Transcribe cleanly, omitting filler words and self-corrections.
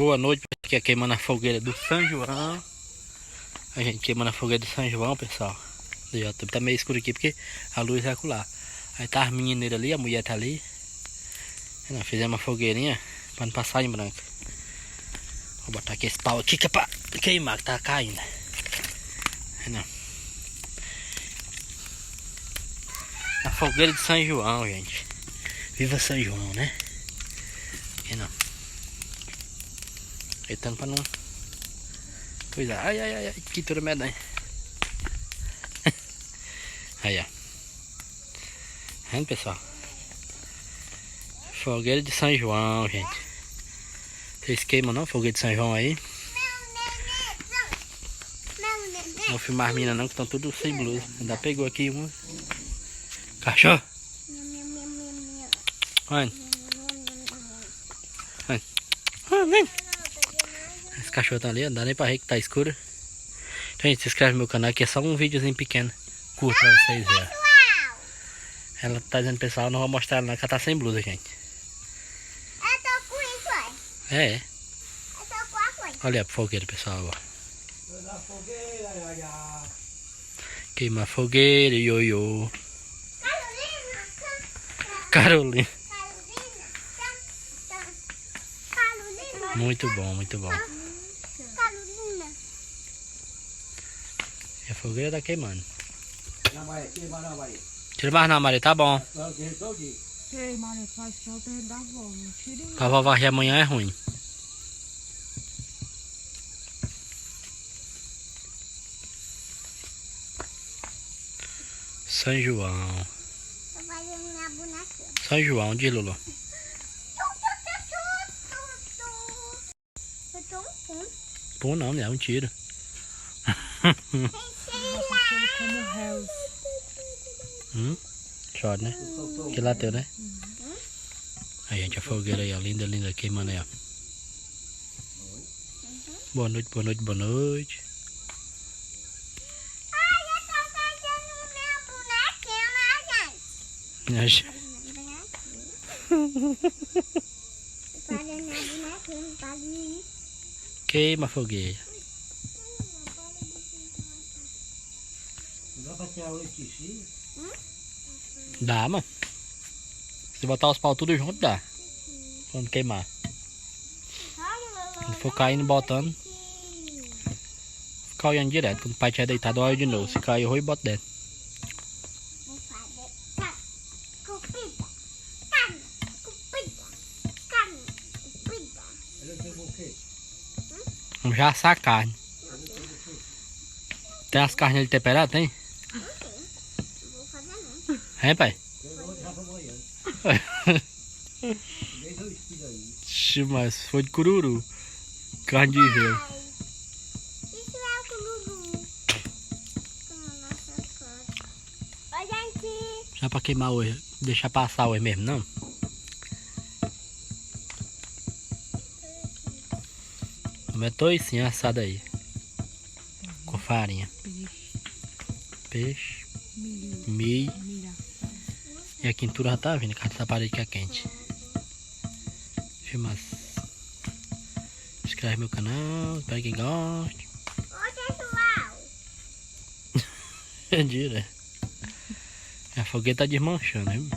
Boa noite, aqui é queimando a fogueira do São João. A gente queimando a fogueira do São João, pessoal. Já tá meio escuro aqui porque a luz é acolá. Aí tá as menineiras ali, a mulher tá ali. Aí nós fizemos uma fogueirinha pra não passar em branco. Vou botar aqui esse pau aqui que é pra queimar, que tá caindo. Aí não. A fogueira de São João, gente. Viva São João, né? Aí não. Eitando pra não coisar. Ai, ai, ai, que tudo medonha. Aí, ó. Vendo, pessoal? Fogueira de São João, gente. Vocês queimam não? Fogueira de São João aí. Não vou filmar as meninas não, que estão tudo sem blusa. Ainda pegou aqui uma. Cachorro. Olha. Vem. Esse cachorro tá ali, não dá nem pra ver que tá escuro. Então, gente, se inscreve no meu canal, que é só um videozinho pequeno, curto pra vocês verem. Ela tá dizendo, pessoal, não vou mostrar ela não, que ela tá sem blusa, gente. Eu tô com isso, É. eu tô com a coisa. Olha a fogueira, pessoal, ó. Queima a fogueira, ioiô. Carolina. Muito bom, muito bom. Carolina. E a fogueira tá queimando. Tira mais não, Maria, tá bom. Sei, Maria, faz falta da avó, não tire Pra vó varrer amanhã é ruim. São João. Tô fazendo minha bonequinha. São João, de Lulu. Eu tô um pum. Pô, não, é um tiro. ele como réus. Chora, né? Que lateu, né? Aí, gente, a fogueira aí, ó. Linda, linda, queimando aí, ó. Boa noite, boa noite, boa noite. Ai, eu tô fazendo minha bonequinha, né, gente? Tô fazendo minha bonequinha, não pode ir. Queima a fogueira. Dá pra tirar o leite? Dá, mano. Se botar os pau tudo junto, dá. Quando queimar. Se for caindo, botando. Ficar olhando direto. Quando o pai estiver deitado, olha de novo. Se cair, eu vou e boto dentro. Vou fazer cupida, carne, cupida, carne, cupida. Vamos já assar a carne. Tem as carnes ali temperadas, tem? Não vou fazer não. É, pai? Mas foi de cururu. Carne de gelo. Isso é o cururu. Nossa foto. Oi, gente. Já pra queimar hoje. Deixar passar hoje mesmo, não? Mas toicinho assado aí. Com farinha. Peixe. Milho. E a quintura já tá vindo, a essa parede que é quente. Filma. Se inscreve no meu canal, espero que goste. Oi, pessoal. Mentira. A fogueira tá desmanchando, hein?